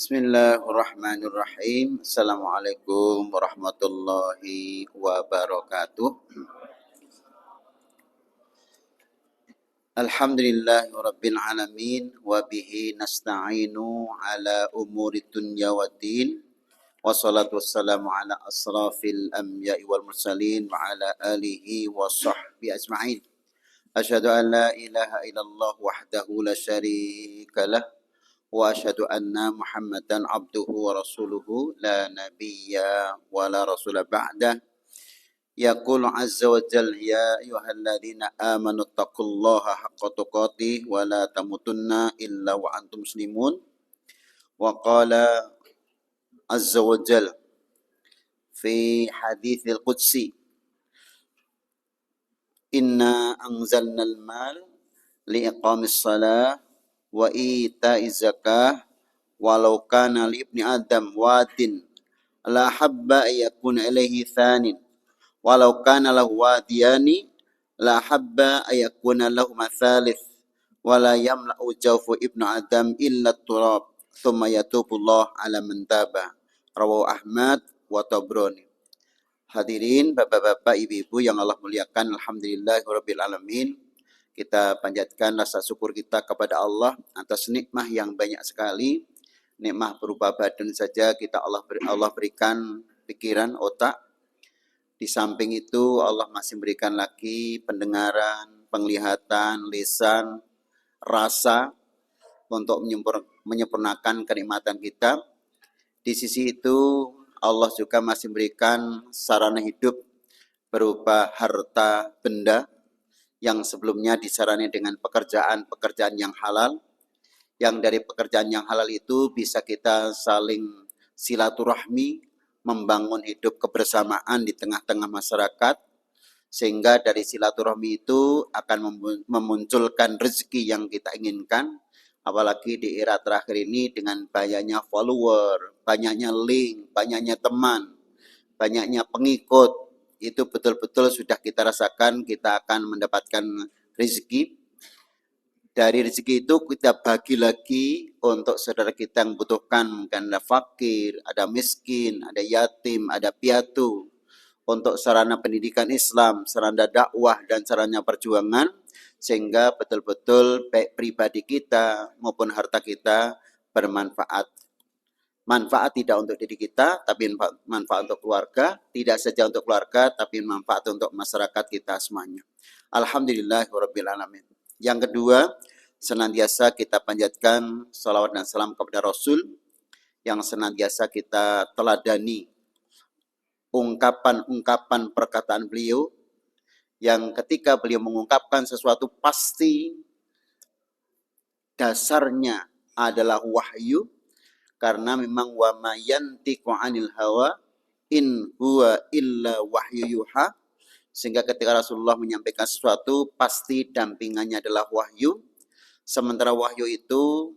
Bismillahirrahmanirrahim. Assalamualaikum warahmatullahi wabarakatuh. Alhamdulillahirabbil alamin wa bihi nasta'inu ala umuri dunya waddin. Wassalatu wassalamu ala asrafil anbiya'i wal mursalin wa ala alihi wa sahbihi ajma'in. Asyhadu an la ilaha illallah wahdahu la syarika lah. Wa asyhadu anna Muhammadan abduhu wa rasuluhu la nabiyya wa la rasula ba'dah. Yaqulu azza wa jalla ya ayyuhalladzina amanu taqullaha haqqa tuqatih wa la tamutunna illa wa antum muslimun. Wa qala azza wa jalla fi haditsil qudsi inna anzalnal mal liiqamis shalah wa ita'iz zakah walau kana li ibni adam wadin la habba ayakuna ilaihi thanin walau kana lahu wadiyani la habba ayakuna lahu mathalith wala yamla'u jawfu ibnu adam illa turab thumma yatubullah ala man taba. Rawahu Ahmad wa Tabrani. Hadirin bapak-bapak, ibu-ibu yang Allah muliakan, alhamdulillahirabbil alamin. Kita panjatkan rasa syukur kita kepada Allah atas nikmah yang banyak sekali. Nikmah berupa badan saja Allah berikan pikiran, otak. Di samping itu Allah masih berikan lagi pendengaran, penglihatan, lisan, rasa untuk menyempurnakan kenikmatan kita. Di sisi itu Allah juga masih berikan sarana hidup berupa harta benda yang sebelumnya disarani dengan pekerjaan yang halal, yang dari pekerjaan yang halal itu bisa kita saling silaturahmi, membangun hidup kebersamaan di tengah-tengah masyarakat, sehingga dari silaturahmi itu akan memunculkan rezeki yang kita inginkan, apalagi di era terakhir ini dengan banyaknya follower, banyaknya link, banyaknya teman, banyaknya pengikut. Itu betul-betul sudah kita rasakan kita akan mendapatkan rezeki. Dari rezeki itu kita bagi lagi untuk saudara kita yang membutuhkan. Mungkin ada fakir, ada miskin, ada yatim, ada piatu. Untuk sarana pendidikan Islam, sarana dakwah, dan sarana perjuangan. Sehingga betul-betul baik pribadi kita maupun harta kita bermanfaat. Manfaat tidak untuk diri kita, tapi manfaat untuk keluarga. Tidak saja untuk keluarga, tapi manfaat untuk masyarakat kita semuanya. Alhamdulillahirabbil alamin. Yang kedua, senantiasa kita panjatkan salawat dan salam kepada Rasul yang senantiasa kita teladani ungkapan-ungkapan perkataan beliau yang ketika beliau mengungkapkan sesuatu pasti dasarnya adalah wahyu. Karena memang wa ma yantiqu 'anil hawa in huwa illa wahyu yuha. Sehingga ketika Rasulullah menyampaikan sesuatu pasti dampingannya adalah wahyu. Sementara wahyu itu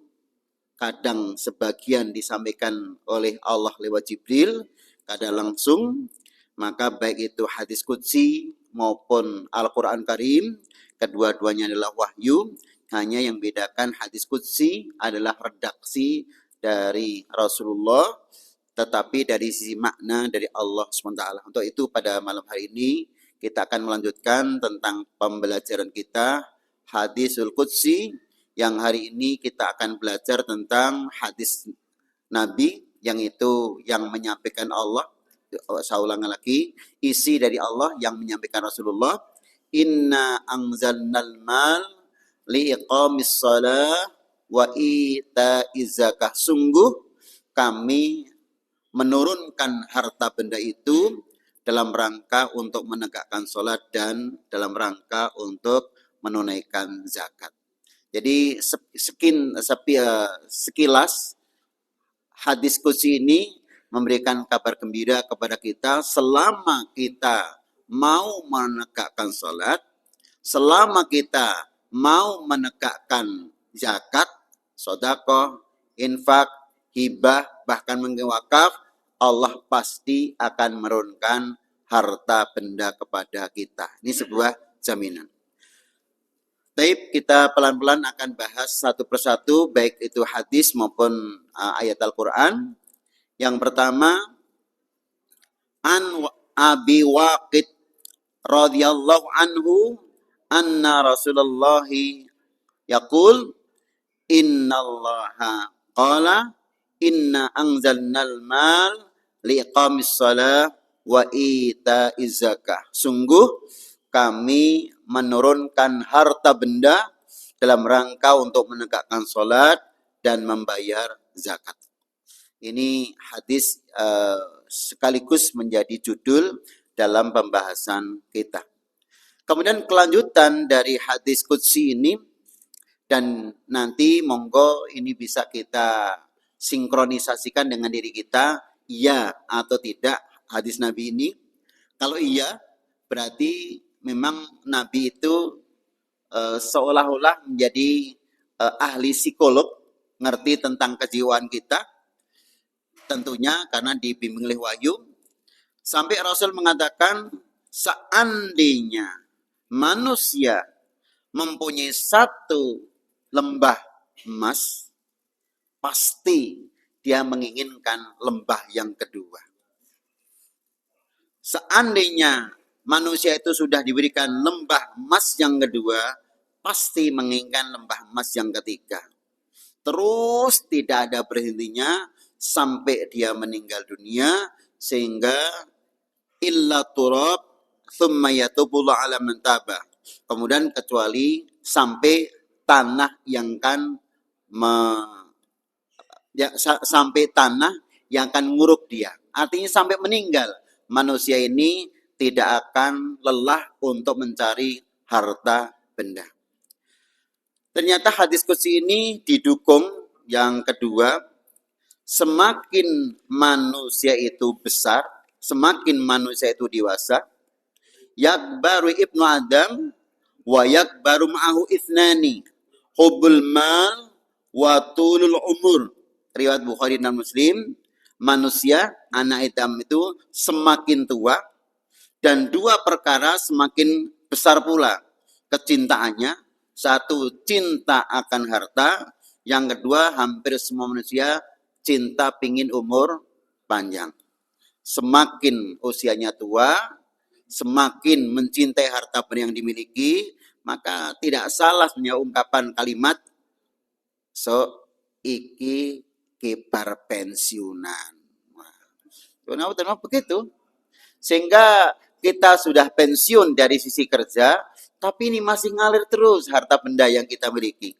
kadang sebagian disampaikan oleh Allah lewat Jibril, kadang langsung. Maka baik itu hadis qudsi maupun Al-Qur'an Karim, kedua-duanya adalah wahyu. Hanya yang bedakan hadis qudsi adalah redaksi dari Rasulullah, tetapi dari sisi makna dari Allah SWT. Untuk itu pada malam hari ini kita akan melanjutkan tentang pembelajaran kita hadisul qudsi, yang hari ini kita akan belajar tentang hadis Nabi, yang itu yang menyampaikan Allah. Saya ulang lagi, isi dari Allah yang menyampaikan Rasulullah. Inna anzalnal mal liiqamis shalah wa ita'iz zakah. Sungguh kami menurunkan harta benda itu dalam rangka untuk menegakkan sholat dan dalam rangka untuk menunaikan zakat. Jadi sekilas hadis qudsi ini memberikan kabar gembira kepada kita selama kita mau menegakkan sholat, selama kita mau menegakkan zakat, sedekah, infak, hibah, bahkan wakaf, Allah pasti akan menurunkan harta benda kepada kita. Ini sebuah jaminan. Taib, kita pelan-pelan akan bahas satu persatu, baik itu hadis maupun ayat Al-Quran. Yang pertama, an Abi Waqid radhiyallahu anhu anna Rasulullah yaqul innallaha qala inna anzalnal mal liqamis shalah wa itaiz zakah. Sungguh kami menurunkan harta benda dalam rangka untuk menegakkan salat dan membayar zakat. Ini hadis sekaligus menjadi judul dalam pembahasan kita. Kemudian kelanjutan dari hadis qudsi ini, dan nanti monggo ini bisa kita sinkronisasikan dengan diri kita, iya atau tidak hadis Nabi ini. Kalau iya, berarti memang Nabi itu seolah-olah menjadi ahli psikolog, ngerti tentang kejiwaan kita, tentunya karena dibimbing oleh wahyu. Sampai Rasul mengatakan, seandainya manusia mempunyai satu lembah emas, pasti dia menginginkan lembah yang kedua. Seandainya manusia itu sudah diberikan lembah emas yang kedua, pasti menginginkan lembah emas yang ketiga. Terus tidak ada berhentinya sampai dia meninggal dunia, sehingga illa turab thumma yatubullah ala man taba. Kemudian kecuali sampai tanah yang kan sampai tanah yang akan nguruk dia. Artinya sampai meninggal, manusia ini tidak akan lelah untuk mencari harta benda. Ternyata hadis qudsi ini didukung yang kedua, semakin manusia itu besar, semakin manusia itu dewasa, yakbaru ibnu Adam wa yakbaru ma'ahu ithnani, hubbul mal wa tulul umur. Riwayat Bukhari dan Muslim, manusia, anak Adam itu semakin tua, dan dua perkara semakin besar pula kecintaannya. Satu, cinta akan harta. Yang kedua, hampir semua manusia cinta pingin umur panjang. Semakin usianya tua, semakin mencintai harta benda yang dimiliki, maka tidak salah punya ungkapan kalimat, so iki kibar pensiunan. Kenapa begitu? Sehingga kita sudah pensiun dari sisi kerja, tapi ini masih ngalir terus harta benda yang kita miliki.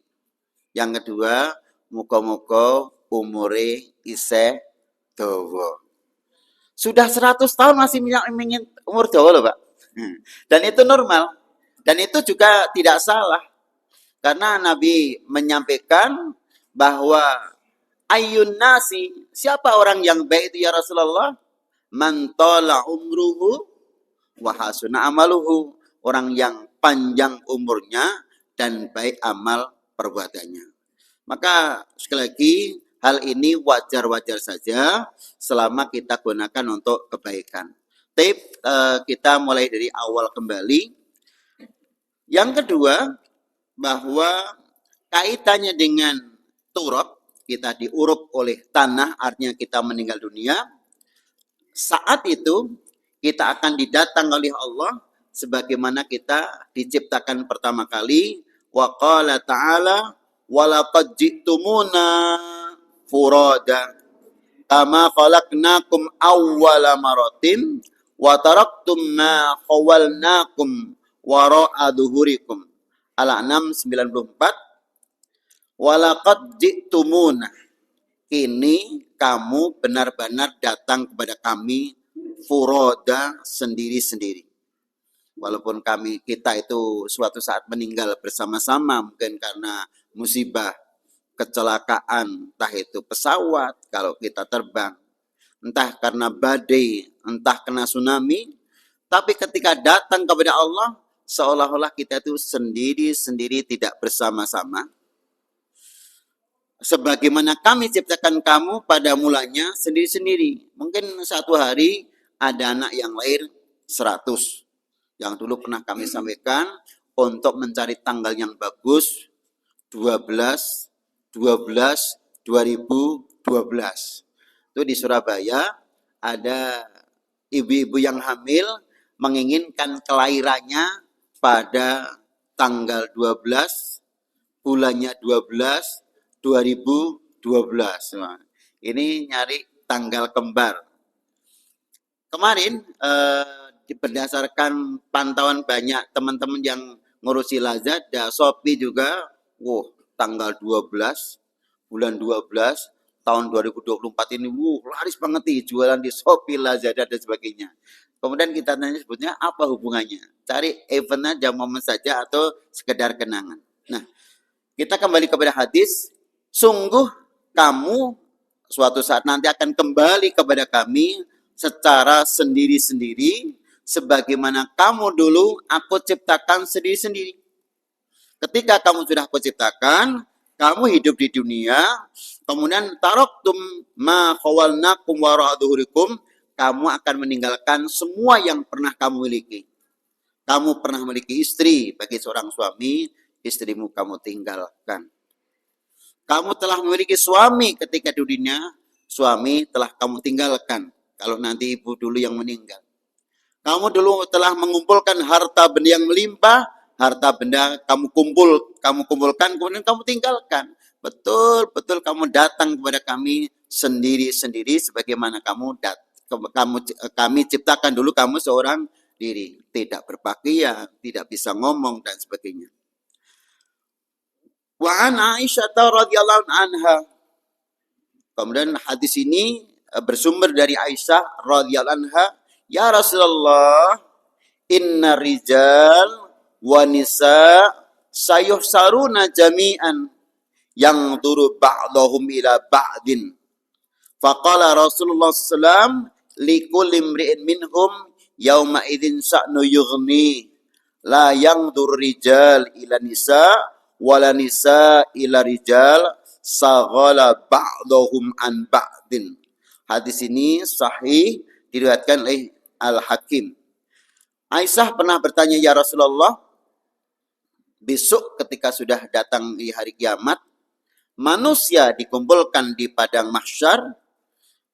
Yang kedua, muga-muga umure isih dawa. Sudah 100 tahun masih ingin umur dawa loh, Pak. Dan itu normal. Dan itu juga tidak salah. Karena Nabi menyampaikan bahwa ayyun nasi, siapa orang yang baik itu ya Rasulullah? Man tala umruhu wa hasuna amaluhu. Orang yang panjang umurnya dan baik amal perbuatannya. Maka sekali lagi, hal ini wajar-wajar saja selama kita gunakan untuk kebaikan. Tapi kita mulai dari awal kembali. Yang kedua, bahwa kaitannya dengan turab, kita diurup oleh tanah, artinya kita meninggal dunia. Saat itu kita akan didatang oleh Allah sebagaimana kita diciptakan pertama kali. Wa qala ta'ala walaqad ji'tumuna furada kama khalaqnakum awwala maratin wa taraktum ma khawalnakum wara'a dhuhurikum. Al-An'am 94. Walaqad ji'tumuna, ini kamu benar-benar datang kepada kami furada, sendiri-sendiri. Walaupun kita itu suatu saat meninggal bersama-sama, mungkin karena musibah, kecelakaan, entah itu pesawat kalau kita terbang, entah karena badai, entah kena tsunami, tapi ketika datang kepada Allah, seolah-olah kita itu sendiri-sendiri, tidak bersama-sama. Sebagaimana kami ciptakan kamu pada mulanya sendiri-sendiri. Mungkin satu hari ada anak yang lahir 100. Yang dulu pernah kami sampaikan, untuk mencari tanggal yang bagus 12 12 2012. Itu di Surabaya ada ibu-ibu yang hamil menginginkan kelahirannya pada tanggal 12 bulannya 12 2012. Nah, ini nyari tanggal kembar. Kemarin berdasarkan pantauan banyak teman-teman yang ngurusi Lazada, Shopee juga, tanggal 12 bulan 12 tahun 2024 ini, laris banget nih jualan di Shopee, Lazada dan sebagainya. Kemudian kita tanya sebutnya apa hubungannya? Cari event aja, momen saja atau sekedar kenangan. Nah, kita kembali kepada hadis, sungguh kamu suatu saat nanti akan kembali kepada kami secara sendiri-sendiri, sebagaimana kamu dulu aku ciptakan sendiri-sendiri. Ketika kamu sudah aku ciptakan, kamu hidup di dunia, kemudian taraktum ma khawalnakum wara'a dhuhurikum, kamu akan meninggalkan semua yang pernah kamu miliki. Kamu pernah memiliki istri, bagi seorang suami, istrimu kamu tinggalkan. Kamu telah memiliki suami ketika di dunia, suami telah kamu tinggalkan. Kalau nanti ibu dulu yang meninggal. Kamu dulu telah mengumpulkan harta benda yang melimpah, harta benda kamu kumpulkan, kemudian kamu tinggalkan. Betul-betul kamu datang kepada kami sendiri-sendiri, sebagaimana kami ciptakan dulu kamu seorang diri. Tidak berpakaian, tidak bisa ngomong, dan sebagainya. Wa an Aisyah radhiyallahu anha. Kemudian hadis ini bersumber dari Aisyah radhiyallahu anha, ya Rasulullah, inna rijal wa nisa sayuhsaruna jami'an yang turu ba'dahum ila ba'din. Faqala Rasulullah sallallahu likulli imri'in minhum yawma idzin sa'nu yughni la yangdur rijal ila nisa wala nisa ila rijal saghala ba'dahum an ba'din. Hadis ini sahih, diriwayatkan oleh Al-Hakim. Aisyah pernah bertanya, ya Rasulullah, besok ketika sudah datang di hari kiamat, manusia dikumpulkan di padang mahsyar,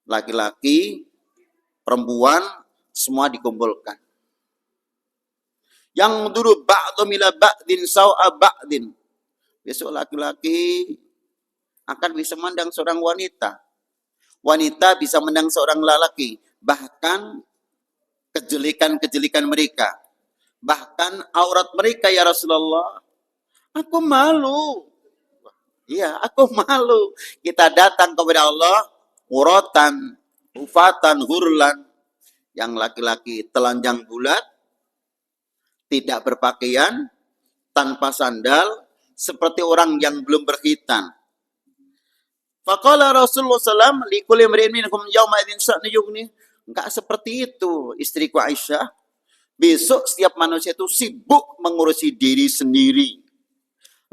laki-laki, perempuan, semua dikumpulkan. Yang dulu ba'dhum ila ba'din saw'a ba'din. Besok laki-laki akan bisa memandang seorang wanita. Wanita bisa memandang seorang lelaki. Bahkan kejelikan-kejelikan mereka. Bahkan aurat mereka, ya Rasulullah. Aku malu. Iya, aku malu. Kita datang kepada Allah, uratan, ufatan, hurlan. Yang laki-laki telanjang bulat, tidak berpakaian, tanpa sandal, seperti orang yang belum berkhitan. Faqala Rasulullah SAW, likulli imri'in minhum yawma idzin sya'nu yughni. Enggak seperti itu, istriku Aisyah. Besok setiap manusia itu sibuk mengurusi diri sendiri.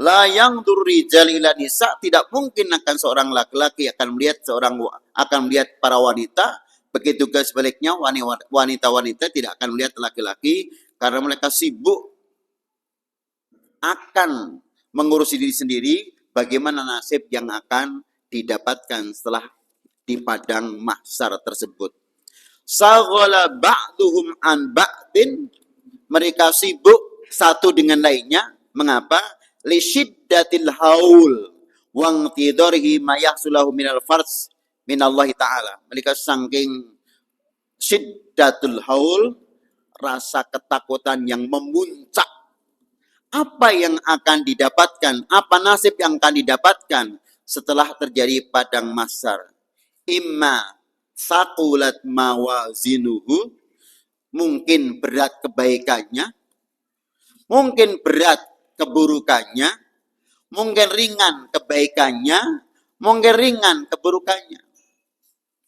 La yangdur rijal ila nisa, tidak mungkin akan seorang laki-laki akan melihat para wanita. Begitu juga sebaliknya, wanita-wanita tidak akan melihat laki-laki karena mereka sibuk akan mengurusi diri sendiri. Bagaimana nasib yang akan didapatkan setelah di padang mahsyar tersebut. Saghala ba'duhum an ba'din, mereka sibuk satu dengan lainnya. Mengapa? Li syiddatil haul wa intidarihi ma yahsulahu minal fars minallahi ta'ala. Mereka saking syiddatul haul, rasa ketakutan yang memuncak. Apa yang akan didapatkan? Apa nasib yang akan didapatkan setelah terjadi padang mahsyar? Imma saqulat mawazinuhu, mungkin berat kebaikannya, mungkin berat keburukannya, mungkin ringan kebaikannya, mungkin ringan keburukannya.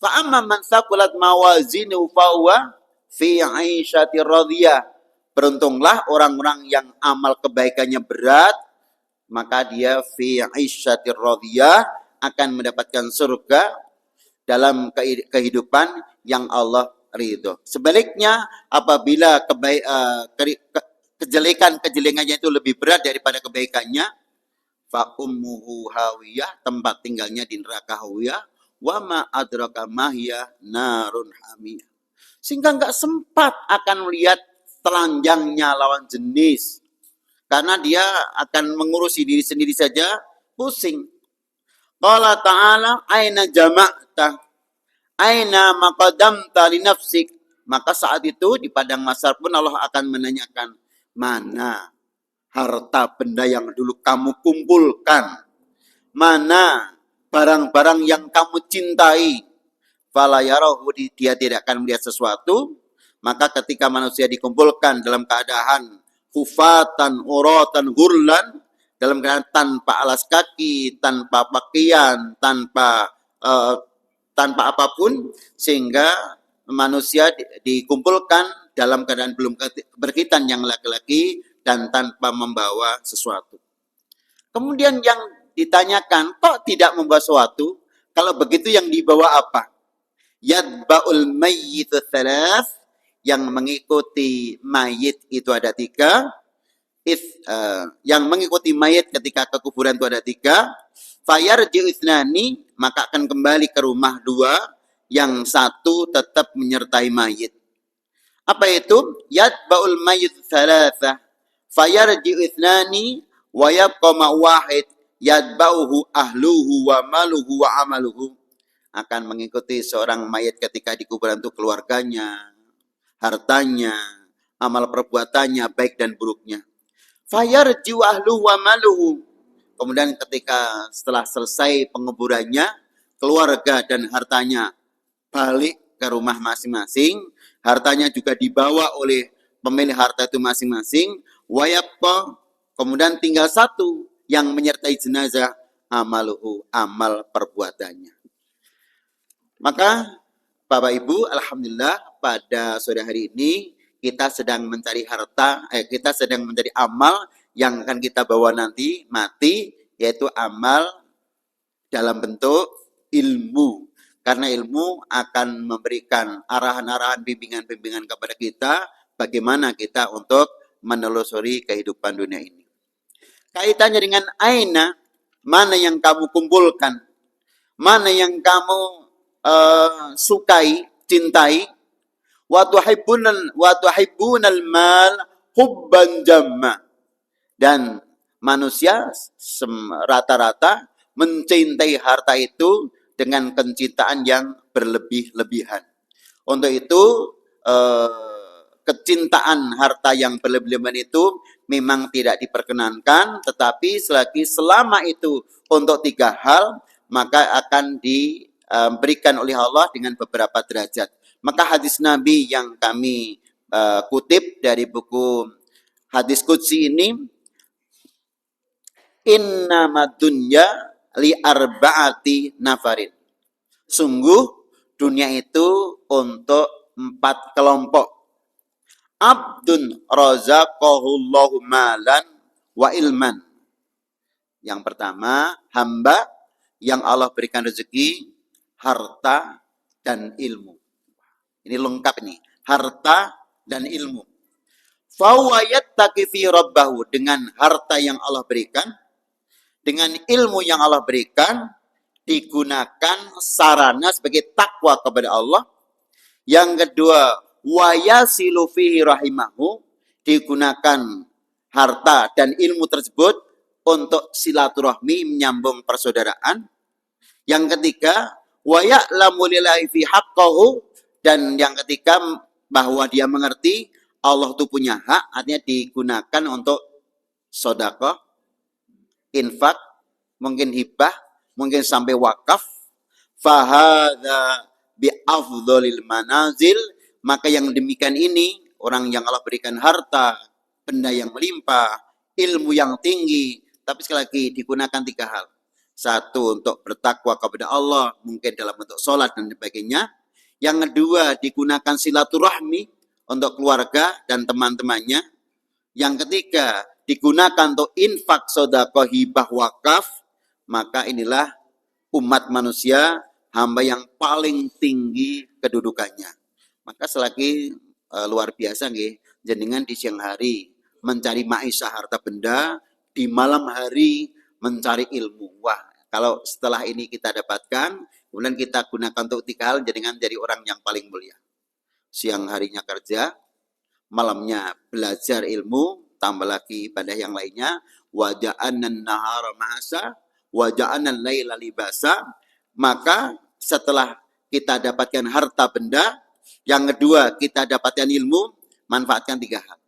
Fa amma man saqulat mawazinuhu fa huwa fi 'aisyatir radhiyah. Beruntunglah orang-orang yang amal kebaikannya berat, maka dia fi 'aisyatir radhiyah, akan mendapatkan surga dalam kehidupan yang Allah ridho. Sebaliknya, apabila kejelekannya itu lebih berat daripada kebaikannya, fa ummuhu hawiyah, tempat tinggalnya di neraka hawiyah, wa ma adraka mahya narun hamiyah. Sehingga nggak sempat akan melihat telanjangnya lawan jenis, karena dia akan mengurusi diri sendiri saja pusing. Qala ta'ala aina jama'ta aina maqadamta li nafsik. Maka saat itu di padang mahsyar pun Allah akan menanyakan, mana harta benda yang dulu kamu kumpulkan, mana barang-barang yang kamu cintai. Fala yarahu, dia tidak akan melihat sesuatu. Maka ketika manusia dikumpulkan dalam keadaan hufatan, uratan, hurlan, dalam keadaan tanpa alas kaki, tanpa pakaian, tanpa apapun, sehingga manusia dikumpulkan dalam keadaan belum berkhitan yang laki-laki dan tanpa membawa sesuatu. Kemudian yang ditanyakan, kok tidak membawa sesuatu? Kalau begitu yang dibawa apa? Yadba'ul mayyit thalath, yang mengikuti mayit itu ada 3. Yang mengikuti mayit ketika ke kuburan itu ada 3. Fayarji'u ithnani, maka akan kembali ke rumah 2, yang 1 tetap menyertai mayit. Apa itu? Yadba'ul mayyit thalatha fayarji'u ithnani wa yabqa ma wahid yadba'uhu ahluhu wa maluhu wa amaluhu. Akan mengikuti seorang mayit ketika di kuburan itu keluarganya, hartanya, amal perbuatannya, baik dan buruknya. Fayarji'u ahluhu wa maluhu. Kemudian ketika setelah selesai penguburannya, keluarga dan hartanya balik ke rumah masing-masing, hartanya juga dibawa oleh pemilik harta itu masing-masing, wayabqa, kemudian tinggal 1 yang menyertai jenazah, amaluhu, amal perbuatannya. Maka Bapak Ibu, alhamdulillah pada sore hari ini kita sedang mencari harta, kita sedang mencari amal yang akan kita bawa nanti mati, yaitu amal dalam bentuk ilmu. Karena ilmu akan memberikan arahan-arahan, bimbingan-bimbingan kepada kita bagaimana kita untuk menelusuri kehidupan dunia ini. Kaitannya dengan aina, mana yang kamu kumpulkan, mana yang kamu sukai, cintai, wa tuhibbunal mal hubban jamma. Dan manusia rata-rata mencintai harta itu dengan kecintaan yang berlebih-lebihan. Untuk itu kecintaan harta yang berlebih-lebihan itu memang tidak diperkenankan, tetapi selama itu untuk 3 hal, maka akan diberikan oleh Allah dengan beberapa derajat. Maka hadis Nabi yang kami kutip dari buku hadis qudsi ini, innamad dunya li arba'ati nafarin. Sungguh dunia itu untuk 4 kelompok. Abdun razaqahullahu malan wa ilman. Yang pertama, hamba yang Allah berikan rezeki, harta dan ilmu. Ini lengkap ini, harta dan ilmu. Fahuwa yattaqi fi rabbahu, dengan harta yang Allah berikan, dengan ilmu yang Allah berikan, digunakan sarana sebagai takwa kepada Allah. Yang kedua, wa yasilu fihi rahimahu, digunakan harta dan ilmu tersebut untuk silaturahmi, menyambung persaudaraan. Yang ketiga, wa ya'lamu lillahi fi haqqahu, dan yang ketiga bahwa dia mengerti Allah itu punya hak, artinya digunakan untuk sedekah, infak, mungkin hibah, mungkin sampai wakaf. Fahadha bi'afdhalil manazil, maka yang demikian ini, orang yang Allah berikan harta, benda yang melimpah, ilmu yang tinggi, tapi sekali lagi digunakan 3 hal. 1, untuk bertakwa kepada Allah, mungkin dalam bentuk sholat dan sebagainya. Yang kedua, digunakan silaturahmi untuk keluarga dan teman-temannya. Yang ketiga, digunakan untuk infak, sedekah, hibah, wakaf. Maka inilah umat manusia, hamba yang paling tinggi kedudukannya. Maka selagi luar biasa nggih, jenengan di siang hari mencari maisha harta benda, di malam hari mencari ilmu. Wah, kalau setelah ini kita dapatkan, kemudian kita gunakan untuk tikal, jadi orang yang paling mulia. Siang harinya kerja, malamnya belajar ilmu, tambah lagi ibadah yang lainnya. Wa ja'anan nahara ma'asa, wa ja'anan laila libasa. Maka setelah kita dapatkan harta benda, yang kedua kita dapatkan ilmu, manfaatkan 3 hal.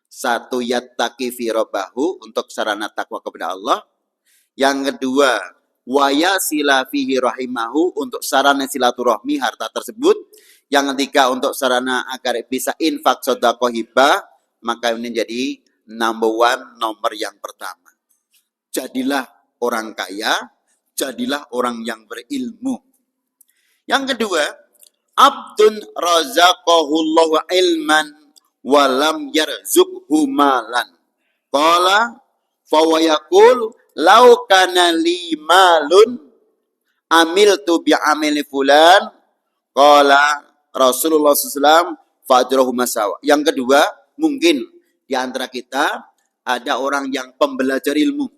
1, yattaqi fi rabbahu, untuk sarana takwa kepada Allah. Yang kedua, wa yasila fihi rahimahu, untuk sarana silaturahmi harta tersebut. Yang ketiga, untuk sarana agar bisa infak sedekah hibah. Maka ini jadi nomor yang pertama. Jadilah orang kaya, jadilah orang yang berilmu. Yang kedua, abdun razaqahullahu ilman walam yarzuqhu malan. Qala fawayakul lau kana li malun amiltu bi amili fulan. Qala Rasulullah SAW fajrahu masawa. Yang kedua, mungkin di antara kita ada orang yang pembelajar ilmu,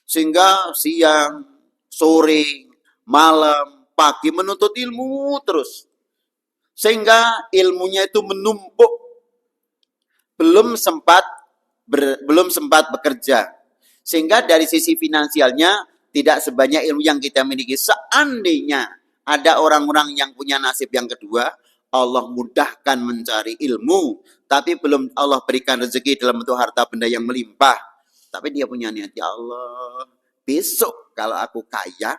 sehingga siang, sore, malam, pagi menuntut ilmu terus, sehingga ilmunya itu menumpuk, belum sempat bekerja, sehingga dari sisi finansialnya tidak sebanyak ilmu yang kita miliki. Seandainya ada orang-orang yang punya nasib yang kedua, Allah mudahkan mencari ilmu, tapi belum Allah berikan rezeki dalam bentuk harta benda yang melimpah, tapi dia punya niat, ya Allah, besok kalau aku kaya,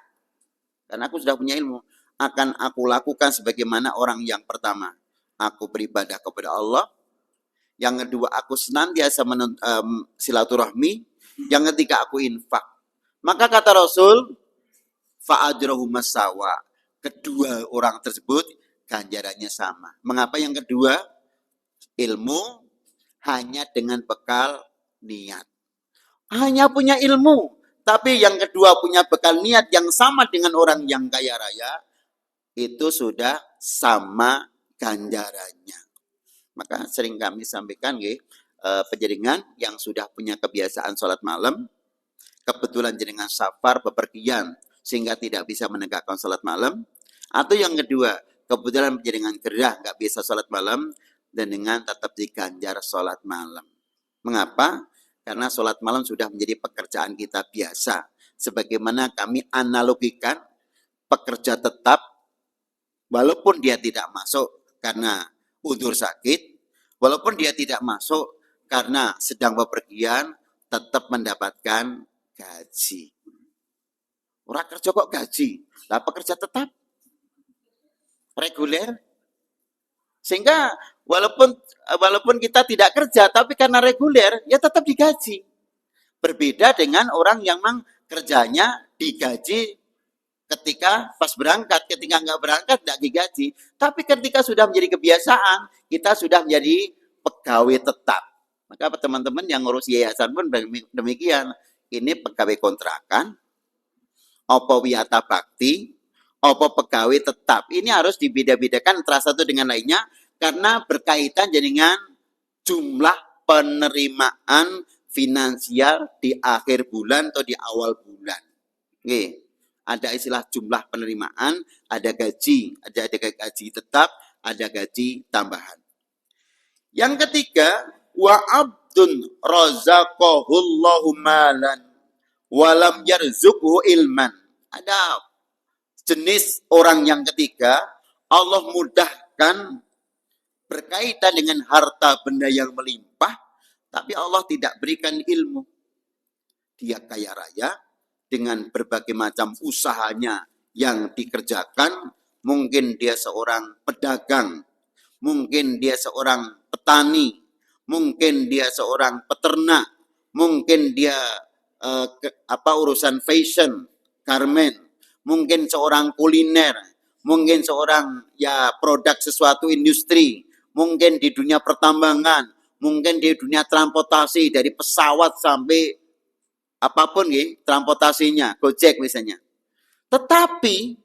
karena aku sudah punya ilmu, akan aku lakukan sebagaimana orang yang pertama. Aku beribadah kepada Allah. Yang kedua, aku senantiasa silaturahmi. Yang ketiga, aku infak. Maka kata Rasul, fa'ajrahu masawa. Kedua orang tersebut ganjarannya sama. Mengapa yang kedua? Ilmu hanya dengan bekal niat. Hanya punya ilmu, tapi yang kedua punya bekal niat yang sama dengan orang yang kaya raya, itu sudah sama ganjarannya. Maka sering kami sampaikan, penjaringan yang sudah punya kebiasaan sholat malam, kebetulan jenengan safar bepergian sehingga tidak bisa menegakkan sholat malam, atau yang kedua kebetulan penjaringan gerah nggak bisa sholat malam, dan dengan tetap diganjar sholat malam. Mengapa? Karena sholat malam sudah menjadi pekerjaan kita biasa. Sebagaimana kami analogikan pekerja tetap, walaupun dia tidak masuk karena udzur sakit, walaupun dia tidak masuk karena sedang bepergian, tetap mendapatkan gaji. Orang kerja kok gaji? Lah pekerja tetap reguler. Sehingga walaupun kita tidak kerja, tapi karena reguler, ya tetap digaji. Berbeda dengan orang yang memang kerjanya digaji ketika pas berangkat, ketika nggak berangkat nggak digaji. Tapi ketika sudah menjadi kebiasaan, kita sudah menjadi pegawai tetap. Maka teman-teman yang ngurus yayasan pun demikian. Ini pegawai kontrakan, apa wiyata bakti, apa pegawai tetap. Ini harus dibeda-bedakan antara satu dengan lainnya, karena berkaitan dengan jumlah penerimaan finansial di akhir bulan atau di awal bulan. Oke. Ada istilah jumlah penerimaan, ada gaji, ada gaji tetap, ada gaji tambahan. Yang ketiga, wa abdun razaqahullahu malan walam yarzuqhu ilman. Ada jenis orang yang ketiga, Allah mudahkan berkaitan dengan harta benda yang melimpah, tapi Allah tidak berikan ilmu. Dia kaya raya, dengan berbagai macam usahanya yang dikerjakan, mungkin dia seorang pedagang, mungkin dia seorang petani, mungkin dia seorang peternak, mungkin dia urusan fashion, garment, mungkin seorang kuliner, mungkin seorang produk sesuatu industri, mungkin di dunia pertambangan, mungkin di dunia transportasi dari pesawat sampai apapun transportasinya, Gojek misalnya. Tetapi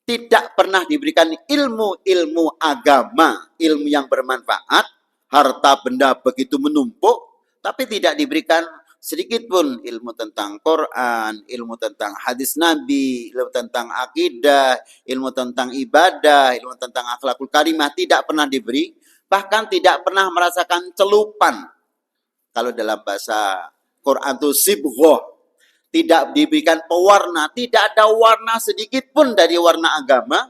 tidak pernah diberikan ilmu agama, ilmu yang bermanfaat, harta benda begitu menumpuk, tapi tidak diberikan sedikit pun ilmu tentang Quran, ilmu tentang hadis Nabi, ilmu tentang akidah, ilmu tentang ibadah, ilmu tentang akhlakul karimah, tidak pernah diberi, bahkan tidak pernah merasakan celupan. Kalau dalam bahasa Quran itu sibghah, tidak diberikan pewarna, tidak ada warna sedikit pun dari warna agama,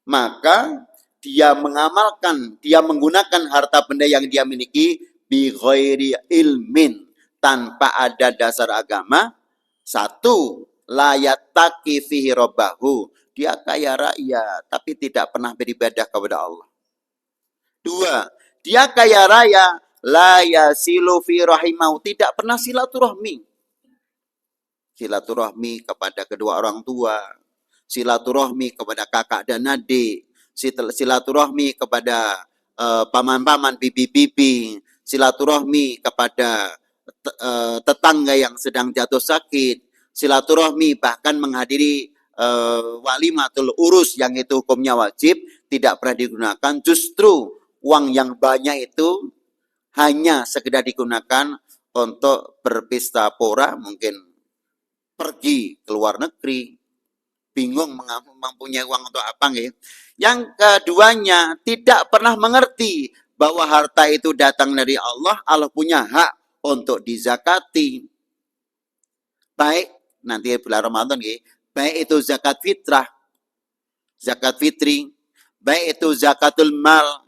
maka dia mengamalkan, dia menggunakan harta benda yang dia miliki bi ghairi ilmin, tanpa ada dasar agama. Satu, la yattaqi fihi rabbahu, dia kaya raya tapi tidak pernah beribadah kepada Allah. Dua, dia kaya raya la yasilu fi rahimahu, tidak pernah silaturahmi. Silaturahmi kepada kedua orang tua, silaturahmi kepada kakak dan adik, silaturahmi kepada paman-paman, bibi-bibi, silaturahmi kepada tetangga yang sedang jatuh sakit, silaturahmi bahkan menghadiri walimatul urus yang itu hukumnya wajib, tidak pernah digunakan. Justru uang yang banyak itu hanya sekedar digunakan untuk berpesta pora, mungkin pergi ke luar negeri, bingung mempunyai uang untuk apa nggih. Yang keduanya, tidak pernah mengerti bahwa harta itu datang dari Allah, Allah punya hak untuk dizakati. Baik nanti bulan Ramadan nggih, baik itu zakat fitrah, zakat fitri, baik itu zakatul mal,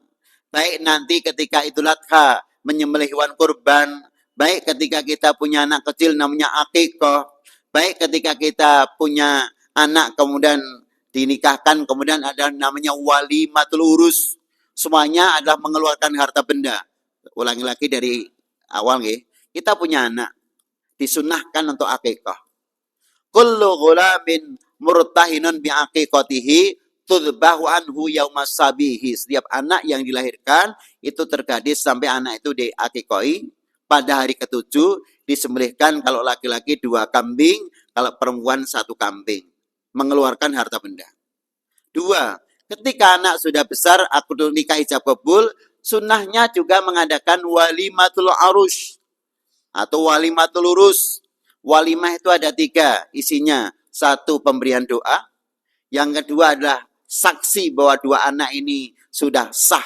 baik nanti ketika Idul Adha menyembelih hewan kurban, baik ketika kita punya anak kecil namanya akikah, baik ketika kita punya anak kemudian dinikahkan, kemudian ada namanya walimatul urus, semuanya adalah mengeluarkan harta benda. Ulangi lagi dari awal nggih. Kita punya anak, disunahkan untuk akikah. Kullu ghulamin murtahinun bi aqiqatihi tudbahu anhu yaumas sabihi. Setiap anak yang dilahirkan itu tergadis sampai anak itu diakikoi, pada hari ketujuh disembelihkan, kalau laki-laki 2 kambing, kalau perempuan 1 kambing, mengeluarkan harta benda. 2, ketika anak sudah besar, akad nikah ijab kabul, sunnahnya juga mengadakan walimatul arus atau walimatul urus. Walimah itu ada 3 isinya. 1, pemberian doa. Yang kedua adalah saksi bahwa 2 anak ini sudah sah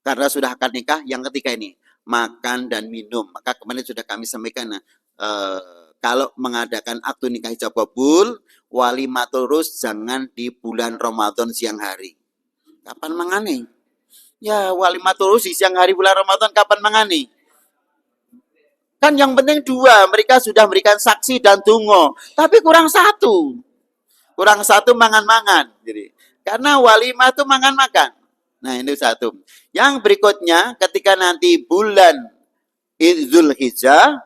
karena sudah akad nikah. Yang ketiga ini makan dan minum. Maka kemarin sudah kami sampaikan, kalau mengadakan akad nikah ijab kabul, walimatul urus jangan di bulan Ramadan siang hari. Kapan mangane? Ya, walimatul urus di siang hari bulan Ramadan kapan mangane? Kan yang penting 2, mereka sudah memberikan saksi dan tungo, tapi kurang 1. Kurang 1 mangan-mangan. Jadi, karena walimah itu makan-makan. Nah, ini 1. Yang berikutnya, ketika nanti bulan Dzulhijjah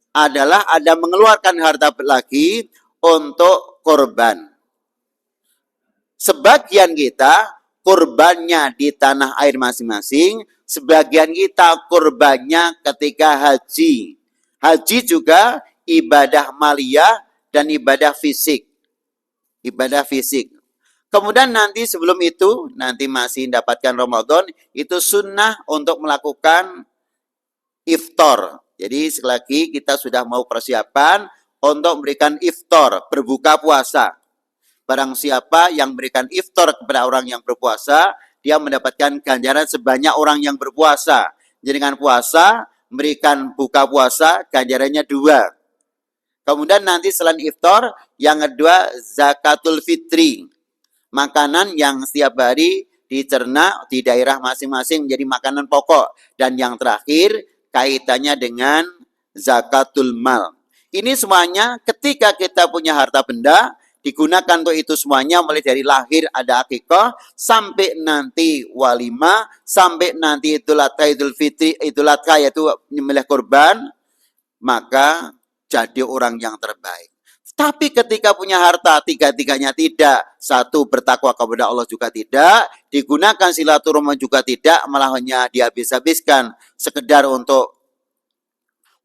adalah ada mengeluarkan harta lagi untuk korban. Sebagian kita korbannya di tanah air masing-masing, sebagian kita korbannya ketika haji. Haji juga ibadah maliyah dan ibadah fisik. Ibadah fisik. Kemudian nanti sebelum itu, nanti masih mendapatkan Ramadan, itu sunnah untuk melakukan iftar. Jadi sekali lagi kita sudah mau persiapan untuk memberikan iftar, berbuka puasa. Barang siapa yang memberikan iftar kepada orang yang berpuasa, dia mendapatkan ganjaran sebanyak orang yang berpuasa. Jadi dengan puasa, memberikan buka puasa, ganjarannya 2. Kemudian nanti selain iftar, yang kedua zakatul fitri. Makanan yang setiap hari dicerna di daerah masing-masing menjadi makanan pokok. Dan yang terakhir, kaitannya dengan zakatul mal. Ini semuanya ketika kita punya harta benda, digunakan untuk itu semuanya, mulai dari lahir ada akikah, sampai nanti walimah, sampai nanti Idul Adha, Idul Fitri, Idul Adha yaitu menyembelih kurban, maka jadi orang yang terbaik. Tapi ketika punya harta, 3-tiganya tidak. 1, bertakwa kepada Allah juga tidak. Digunakan silaturahmi juga tidak. Malah hanya dihabis-habiskan sekedar untuk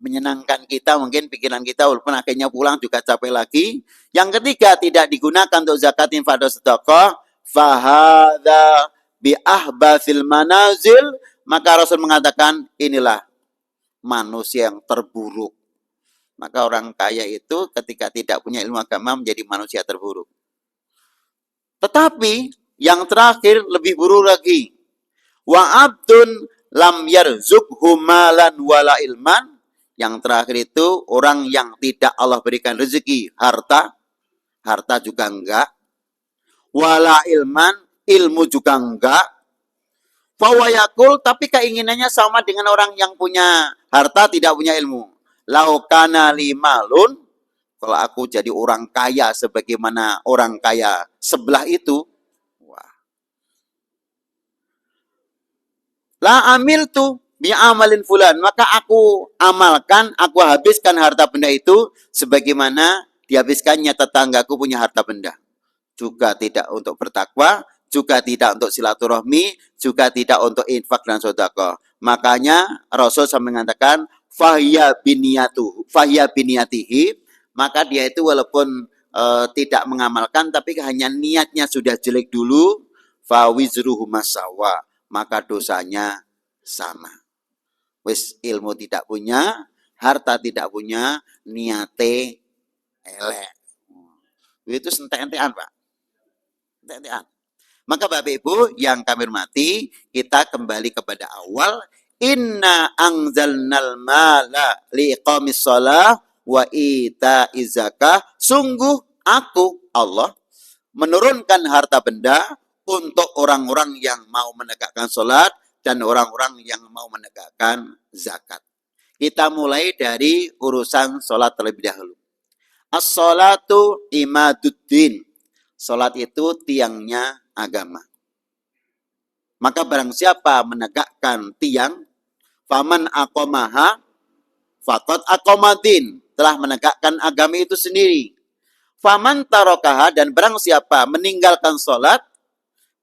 menyenangkan kita, mungkin pikiran kita, walaupun akhirnya pulang juga capek lagi. Yang ketiga, tidak digunakan untuk zakat, infak, dan sedekah. Fahadha bi ahbathil manazil Maka Rasul mengatakan, inilah manusia yang terburuk. Maka orang kaya itu ketika tidak punya ilmu agama menjadi manusia terburuk. Tetapi yang terakhir lebih buruk lagi. Wa abdun lam yarzukhu malan wala ilman. Yang terakhir itu orang yang tidak Allah berikan rezeki, harta juga enggak. Wala ilman, ilmu juga enggak. Fawayakul, tapi keinginannya sama dengan orang yang punya harta tidak punya ilmu. Laukana limalun, kalau aku jadi orang kaya sebagaimana orang kaya sebelah itu, wah. La amil tu bi'amalin fulan, maka aku amalkan, aku habiskan harta benda itu sebagaimana dihabiskannya tetanggaku punya harta benda. Juga tidak untuk bertakwa, juga tidak untuk silaturahmi, juga tidak untuk infak dan sedekah. Makanya Rasul sampai mengatakan fahya biniyatihi, maka dia itu walaupun tidak mengamalkan tapi hanya niatnya sudah jelek dulu, fa wizruhu masawa, maka dosanya sama. Wis ilmu tidak punya, harta tidak punya, niate elek. Itu entek-entekan, Pak. Entek-entekan. Maka Bapak Ibu yang kami hormati, kita kembali kepada awal. Inna anzalnal mala liqamis shalah wa ita'iz zakah. Sungguh aku, Allah, menurunkan harta benda untuk orang-orang yang mau menegakkan sholat dan orang-orang yang mau menegakkan zakat. Kita mulai dari urusan sholat terlebih dahulu. As-sholatu imaduddin. Sholat itu tiangnya agama. Maka barang siapa menegakkan tiang, faman aqomaha, faqad aqomadin, telah menegakkan agama itu sendiri. Faman tarokaha, dan barang siapa meninggalkan sholat,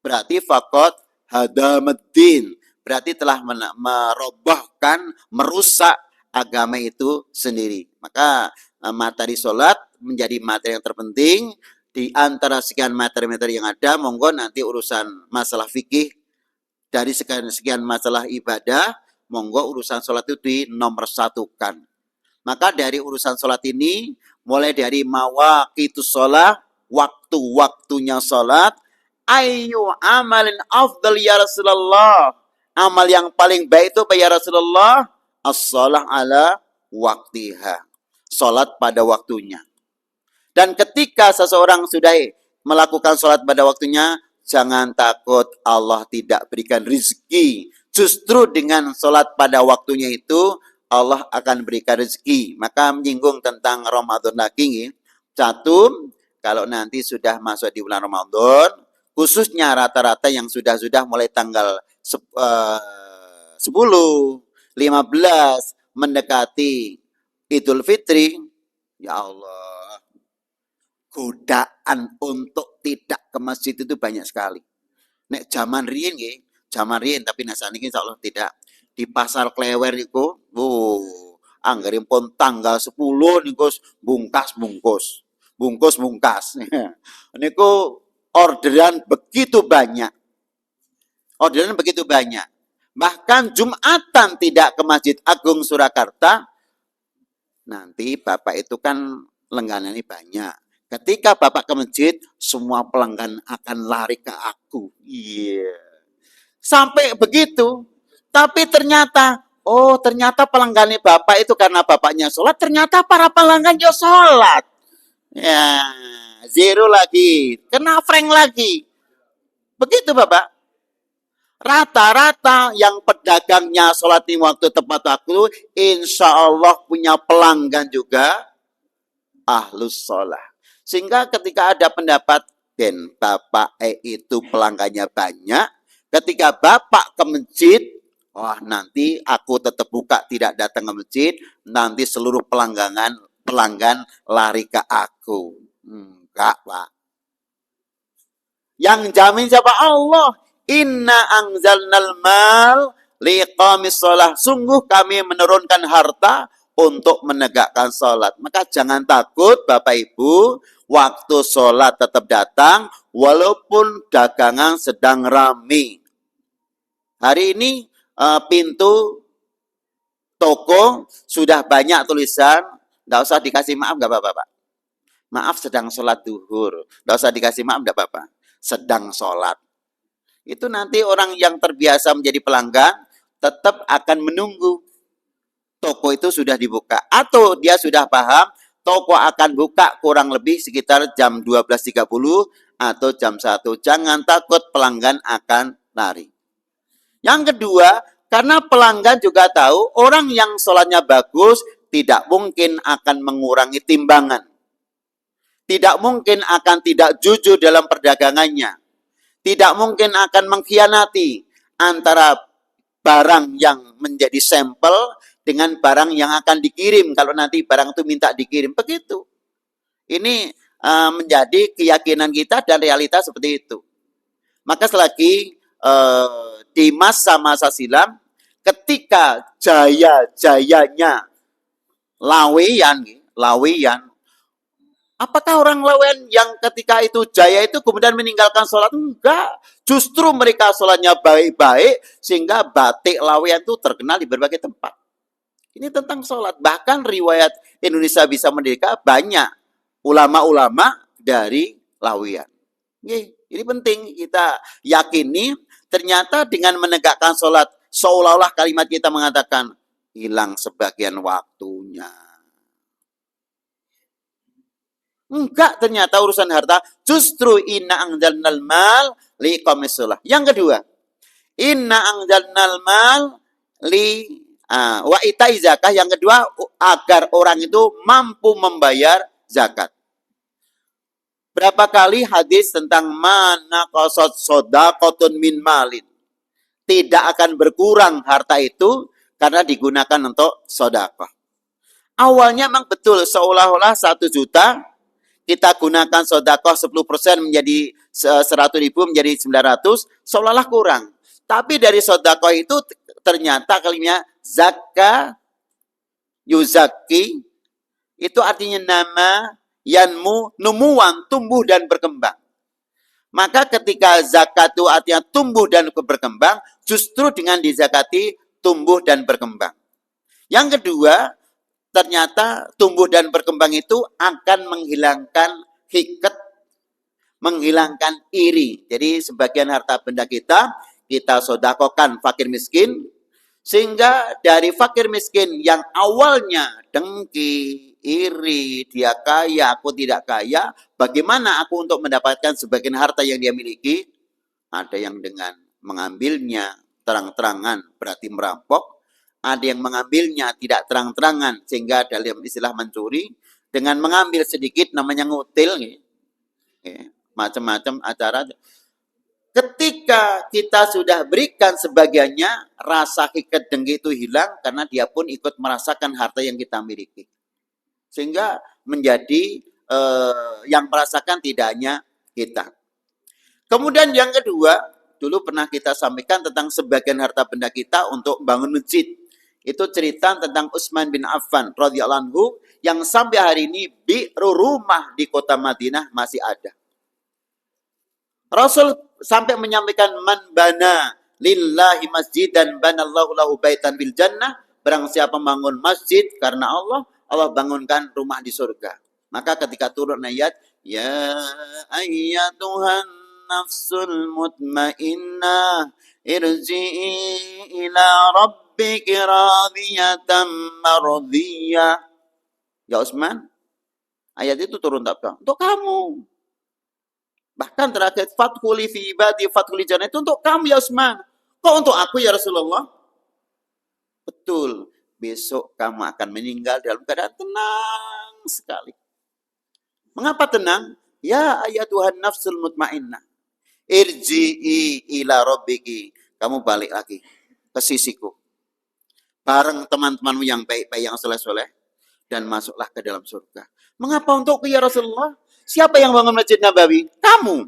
berarti faqad hadamaddin, berarti telah merobohkan, merusak agama itu sendiri. Maka materi sholat menjadi materi yang terpenting. Di antara sekian materi-materi yang ada, monggo nanti urusan masalah fikih, dari sekian masalah ibadah, monggo urusan sholat itu dinomorsatukan. Maka dari urusan sholat ini, mulai dari mawaqitus sholat, waktu-waktunya sholat, ayu amalin afdal ya Rasulullah. Amal yang paling baik itu apa ya Rasulullah? As-sholah ala waktiha. Sholat pada waktunya. Dan ketika seseorang sudah melakukan sholat pada waktunya, jangan takut Allah tidak berikan rezeki. Justru dengan sholat pada waktunya itu, Allah akan berikan rezeki. Maka menyinggung tentang Ramadan lagi. Satu, kalau nanti sudah masuk di bulan Ramadan, khususnya rata-rata yang sudah mulai tanggal 10, 15, mendekati Idul Fitri, ya Allah, godaan untuk tidak ke masjid itu banyak sekali. Nek zaman riyen nggih, zaman riyen tapi sakniki insyaallah tidak. Di pasar Klewer niku, anggere pun tanggal 10 niku bungkas-bungkus. Bungkus-bungkas. Niku orderan begitu banyak. Orderan begitu banyak. Bahkan Jumatan tidak ke Masjid Agung Surakarta, nanti Bapak itu kan langganannya banyak. Ketika Bapak ke masjid, semua pelanggan akan lari ke aku. Iya. Yeah. Sampai begitu. Tapi ternyata, ternyata pelanggannya Bapak itu karena Bapaknya sholat, ternyata para pelanggan juga sholat. Ya, zero lagi. Kena frank lagi. Begitu Bapak. Rata-rata yang pedagangnya sholat di waktu tepat waktu, insya Allah punya pelanggan juga ahlus sholat. Sehingga ketika ada pendapat, Ben, Bapak itu pelanggannya banyak, ketika Bapak ke masjid, nanti aku tetap buka, tidak datang ke masjid, nanti seluruh pelanggan lari ke aku. Enggak, Pak. Yang jamin siapa? Allah. Inna anzalnal mal liqamis shalah. Sungguh kami menurunkan harta untuk menegakkan sholat. Maka jangan takut Bapak Ibu, waktu sholat tetap datang, walaupun dagangan sedang ramai. Hari ini pintu toko sudah banyak tulisan, nggak usah dikasih maaf, nggak apa-apa, Pak. Maaf sedang sholat duhur. Nggak usah dikasih maaf, nggak apa-apa. Sedang sholat. Itu nanti orang yang terbiasa menjadi pelanggan tetap akan menunggu toko itu sudah dibuka. Atau dia sudah paham, toko akan buka kurang lebih sekitar jam 12.30 atau jam 1. Jangan takut pelanggan akan lari. Yang kedua, karena pelanggan juga tahu orang yang sholatnya bagus tidak mungkin akan mengurangi timbangan. Tidak mungkin akan tidak jujur dalam perdagangannya. Tidak mungkin akan mengkhianati antara barang yang menjadi sampel dengan barang yang akan dikirim kalau nanti barang itu minta dikirim. Begitu. Ini menjadi keyakinan kita dan realitas seperti itu. Maka selagi di masa-masa silam, ketika jaya-jayanya laweyan, apakah orang laweyan yang ketika itu jaya itu kemudian meninggalkan sholat? Enggak. Justru mereka sholatnya baik-baik sehingga batik laweyan itu terkenal di berbagai tempat. Ini tentang sholat. Bahkan riwayat Indonesia Bisa Merdeka banyak ulama-ulama dari laweyan. Ini penting kita yakini. Ternyata dengan menegakkan sholat, seolah-olah kalimat kita mengatakan, hilang sebagian waktunya. Enggak, ternyata urusan harta, justru inna anzalnal mal liqamis shalah. Yang kedua, inna anzalnal mal wa itai zakah. Yang kedua, agar orang itu mampu membayar zakat. Berapa kali hadis tentang mana qasad shadaqatun min malin. Tidak akan berkurang harta itu karena digunakan untuk sedekah. Awalnya memang betul seolah-olah 1 juta kita gunakan sedekah 10% menjadi 100.000 menjadi 900, seolah-olah kurang. Tapi dari sedekah itu ternyata kalimatnya zakka yuzaki itu artinya nama yanmu numuan, tumbuh dan berkembang. Maka ketika zakat itu artinya tumbuh dan berkembang, justru dengan dizakati tumbuh dan berkembang. Yang kedua, ternyata tumbuh dan berkembang itu akan menghilangkan hikat, menghilangkan iri. Jadi sebagian harta benda kita sedekahkan fakir miskin, sehingga dari fakir miskin yang awalnya dengki, iri, dia kaya, aku tidak kaya, bagaimana aku untuk mendapatkan sebagian harta yang dia miliki? Ada yang dengan mengambilnya terang-terangan berarti merampok, ada yang mengambilnya tidak terang-terangan sehingga dalam istilah mencuri, dengan mengambil sedikit namanya ngutil, macam-macam acara. Ketika kita sudah berikan sebagiannya, rasa hikat dengki itu hilang karena dia pun ikut merasakan harta yang kita miliki. Sehingga menjadi yang merasakan tidak hanya kita. Kemudian yang kedua, dulu pernah kita sampaikan tentang sebagian harta benda kita untuk bangun masjid. Itu cerita tentang Utsman bin Affan radhiyallahu anhu yang sampai hari ini bi'ru rumah di kota Madinah masih ada. Rasul sampai menyampaikan man bana lillahi masjid dan banallahu lahu baitan bil jannah. Barang siapa membangun masjid karena Allah, Allah bangunkan rumah di surga. Maka ketika turun ayat, ya ayyatuhan nafsul mutmainnah irji'i ila rabbiki radiyatan mardiyah. Ya Utsman, ayat itu turun tak bang? Untuk kamu. Bahkan terakhir fathuli fi ibadi fathuli jannah itu untuk kamu ya Utsman. Kok untuk aku ya Rasulullah? Betul. Besok kamu akan meninggal dalam keadaan tenang sekali. Mengapa tenang? Ya ayatuhan nafsul mutmainnah. Irji'i ila rabbiki. Kamu balik lagi ke sisiku. Bareng teman-temanmu yang baik-baik, yang soleh-soleh. Dan masuklah ke dalam surga. Mengapa untukku ya Rasulullah? Siapa yang bangun Masjid Nabawi? Kamu.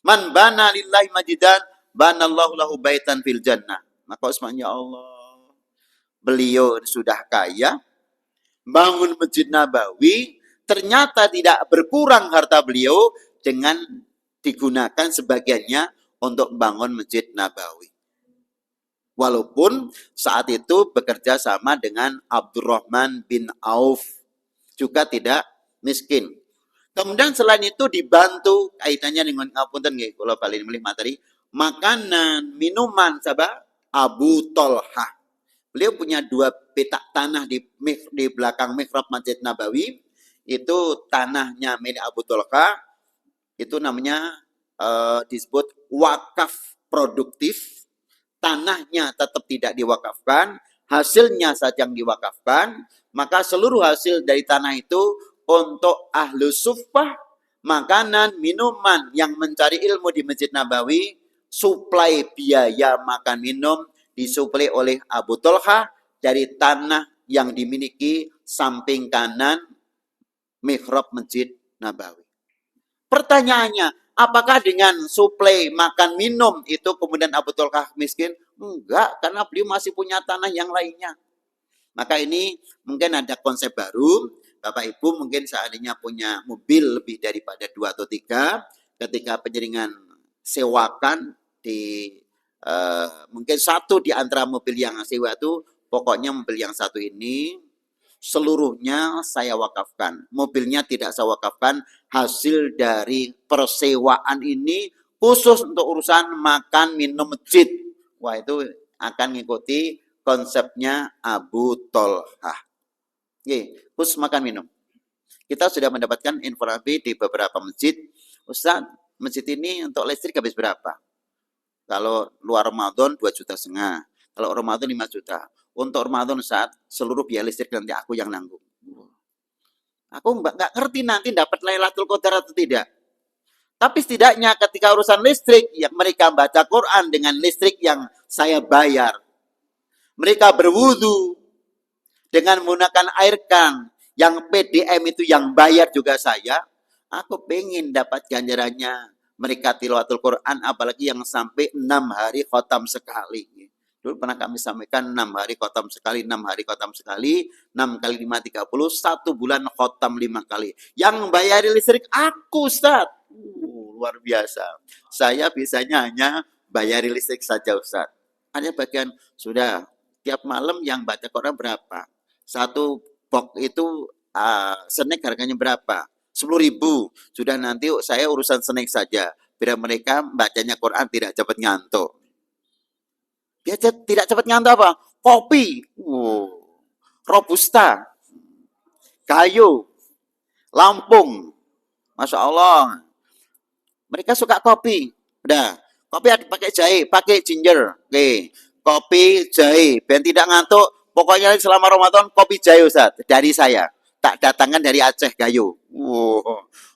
Man bana lillahi majidan, banallahu lahu baitan fil jannah. Maka Utsman, ya Allah, beliau sudah kaya, bangun Masjid Nabawi, ternyata tidak berkurang harta beliau dengan digunakan sebagiannya untuk bangun Masjid Nabawi. Walaupun saat itu bekerja sama dengan Abdurrahman bin Auf, juga tidak miskin. Kemudian selain itu dibantu kaitannya dengan ngapunten nggih kula bali milih materi makanan, minuman sabah Abu Tolhah. Beliau punya 2 petak tanah di belakang mihrab Masjid Nabawi. Itu tanahnya milik Abu Tolhah. Itu namanya disebut wakaf produktif. Tanahnya tetap tidak diwakafkan, hasilnya saja yang diwakafkan, maka seluruh hasil dari tanah itu untuk ahlu suffah, makanan, minuman yang mencari ilmu di Masjid Nabawi, suplai biaya makan minum disuplai oleh Abu Tolhah dari tanah yang dimiliki samping kanan mihrab Masjid Nabawi. Pertanyaannya, apakah dengan suplai makan minum itu kemudian Abu Tolhah miskin? Enggak, karena beliau masih punya tanah yang lainnya. Maka ini mungkin ada konsep baru. Bapak Ibu mungkin seandainya punya mobil lebih daripada 2 atau 3, ketika penjaringan sewakan di mungkin satu di antara mobil yang sewa itu, pokoknya mobil yang satu ini seluruhnya saya wakafkan. Mobilnya tidak saya wakafkan, hasil dari persewaan ini khusus untuk urusan makan minum masjid. Wah, itu akan mengikuti konsepnya Abu Tolhah. Oke, khusus makan minum. Kita sudah mendapatkan informasi di beberapa masjid. Ustaz, masjid ini untuk listrik habis berapa? Kalau luar Ramadan 2,5 juta. Kalau Ramadan 5 juta. Untuk Ramadan saat seluruh biaya listrik nanti aku yang nanggung. Aku nggak ngerti nanti dapat Lailatul Qadar atau tidak. Tapi setidaknya ketika urusan listrik, yang mereka baca Quran dengan listrik yang saya bayar. Mereka berwudu dengan menggunakan air kan, yang PDM itu yang bayar juga saya. Aku pengen dapat ganjarannya mereka tilawatul Quran, apalagi yang sampai 6 hari khotam sekali. Dulu pernah kami sampaikan 6 hari khotam sekali, 6 hari khotam sekali, 6 kali 5, 30, 1 bulan khotam 5 kali. Yang bayari listrik aku, Ustaz. Luar biasa. Saya bisanya hanya bayari listrik saja, Ustaz. Hanya bagian, sudah, tiap malam yang baca Quran berapa? Satu box itu snack harganya berapa? 10.000. Sudah nanti saya urusan snack saja. Biar mereka bacanya Quran tidak cepat ngantuk. Dia tidak cepat ngantuk apa? Kopi. Robusta. Kayu. Lampung. Masya Allah. Mereka suka kopi. Udah. Kopi ada pakai jahe, pakai ginger. Oke. Kopi, jahe. Biar tidak ngantuk. Pokoknya selama Ramadan kopi jahe, Ustaz. Dari saya. Tak datangkan dari Aceh Gayo.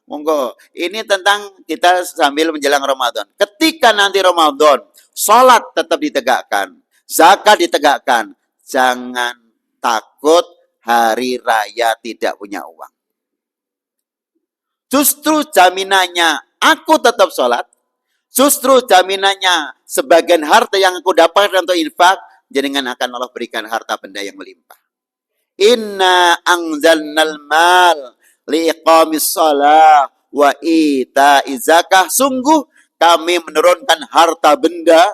Monggo. Ini tentang kita sambil menjelang Ramadan. Ketika nanti Ramadan, sholat tetap ditegakkan, zakat ditegakkan. Jangan takut hari raya tidak punya uang. Justru jaminannya aku tetap sholat. Justru jaminannya sebagian harta yang aku dapatkan untuk infak, jangan akan Allah berikan harta benda yang melimpah. Inna anzalnal mal liqamis shalah wa ita'iz zakah. Sungguh kami menurunkan harta benda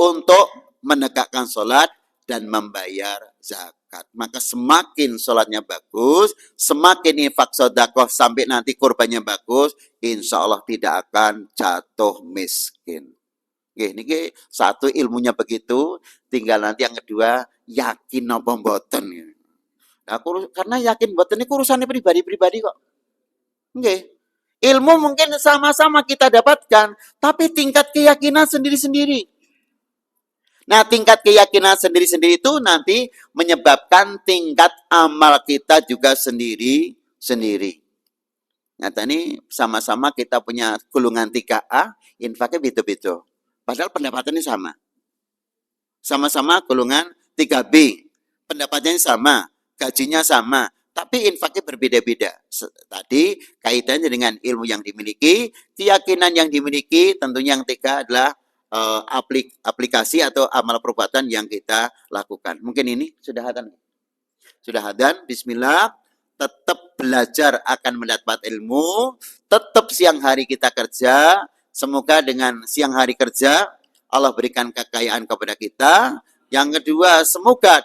untuk menegakkan sholat dan membayar zakat. Maka semakin sholatnya bagus, semakin infak sedekah sampai nanti kurbannya bagus, insya Allah tidak akan jatuh miskin. Ini satu ilmunya begitu, tinggal nanti yang kedua yakin apa mboten. Nah, karena yakin mboten ini urusannya pribadi-pribadi kok. Ilmu mungkin sama-sama kita dapatkan, tapi tingkat keyakinan sendiri-sendiri. Nah, tingkat keyakinan sendiri-sendiri itu nanti menyebabkan tingkat amal kita juga sendiri-sendiri. Nah, ini sama-sama kita punya golongan 3A, infaknya beda-beda. Padahal pendapatannya sama. Sama-sama golongan 3B. Pendapatannya sama, gajinya sama, tapi infaknya berbeda-beda. Tadi kaitannya dengan ilmu yang dimiliki, keyakinan yang dimiliki, tentunya yang 3 adalah aplikasi atau amal perbuatan yang kita lakukan. Mungkin ini sudah hadan. Sudah hadan, bismillah. Tetap belajar akan mendapat ilmu. Tetap siang hari kita kerja. Semoga dengan siang hari kerja, Allah berikan kekayaan kepada kita. Yang kedua, semoga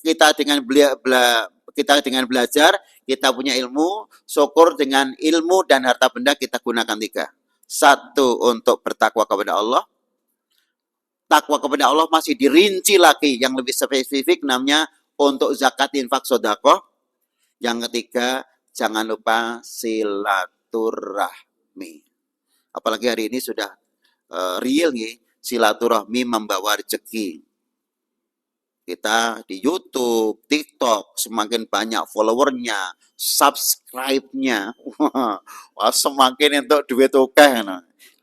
kita dengan belajar, kita punya ilmu, syukur dengan ilmu dan harta benda kita gunakan 3. 1, untuk bertakwa kepada Allah. Takwa kepada Allah masih dirinci lagi yang lebih spesifik, namanya untuk zakat, infak, sedekah. Yang ketiga, jangan lupa silaturahmi. Apalagi hari ini sudah real nih, silaturahmi membawa rezeki. Kita di YouTube, TikTok, semakin banyak followernya, subscribe-nya, wah, semakin untuk duit akeh.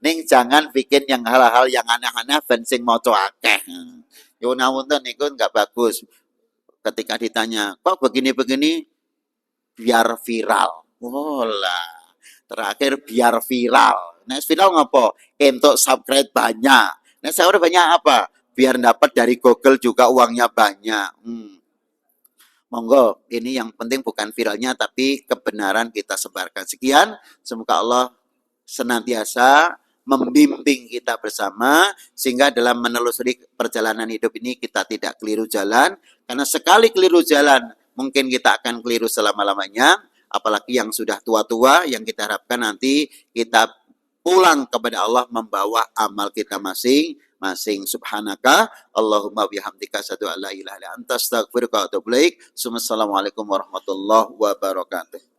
Ning jangan bikin yang hal-hal yang aneh-aneh ben sing maca akeh. Yo nawunten niku enggak bagus. Ketika ditanya, "Kok begini-begini?" Biar viral. Wolah. Terakhir biar viral. Nah, viral ngapa? Entuk subscribe banyak. Nah, subscribe banyak apa? Biar dapat dari Google juga uangnya banyak. Monggo, ini yang penting bukan viralnya tapi kebenaran kita sebarkan. Sekian, semoga Allah senantiasa membimbing kita bersama sehingga dalam menelusuri perjalanan hidup ini kita tidak keliru jalan, karena sekali keliru jalan mungkin kita akan keliru selama-lamanya, apalagi yang sudah tua-tua, yang kita harapkan nanti kita pulang kepada Allah membawa amal kita masing-masing. Subhanaka Allahumma bihamdika asyhadu an la ilaha illa anta astaghfiruka wa atubu ilaik. Assalamualaikum warahmatullahi wabarakatuh.